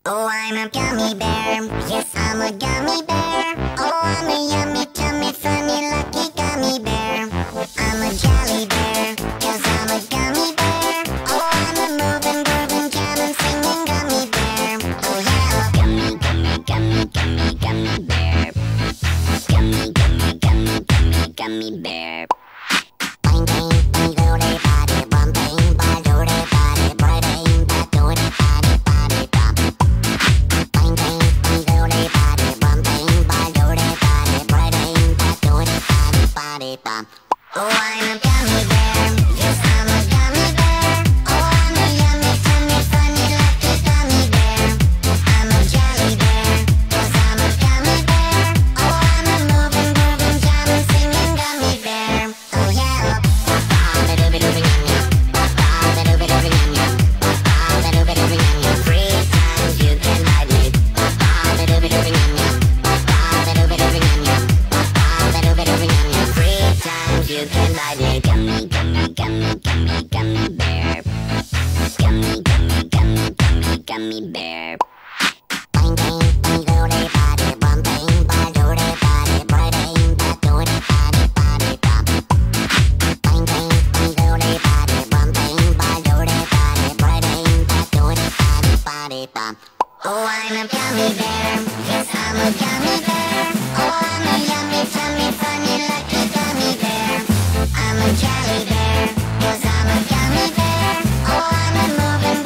Oh, I'm a gummy bear. Yes, I'm a gummy bear. Oh, I'm a yummy, tummy, funny, lucky gummy bear. I'm a jelly bear, 'cause I'm a gummy bear. Oh, I'm a moving, grooving, jamming, singing gummy bear. Oh, yeah. Gummy, gummy, gummy, gummy, gummy bear. Gummy, gummy, gummy, gummy, gummy bear. Bang, bang, bang, doody, body, bum, bang, bang, doody, body, braiding, that doody, body, body, bum. Bang, bang, bang, doody, body, bum, bang, bang, doody, body, braiding, that doody, body, body, bum. Oh, I'm a gummy bear. Yes, I'm a gummy bear. Oh, I'm a yummy, tummy, funny, lucky gummy bear. I'm a jelly bear, 'cause I'm a gummy bear. Oh, I'm a moving, grooving, jamming, singing gummy bear. Oh, yeah. Free times you can ride me. Free times you can ride me. Gummy, gummy, gummy, gummy, gummy bear. Gummy, gummy, gummy, gummy, gummy bear. Bang, bang, bang, doody, body, bum, bang, bang, doody, body, braiding, that doody, body, body, bum. Bang, bang, bang, doody, body, bum, bang, bang, doody, body, braiding, that doody, body, body, bum. Oh, I'm a gummy bear. Yes, I'm a gummy bear. Oh, I'm a yummy, tummy, funny, lucky gummy bear. I'm a jelly bear, 'cause I'm a gummy bear. Oh, I'm a moving,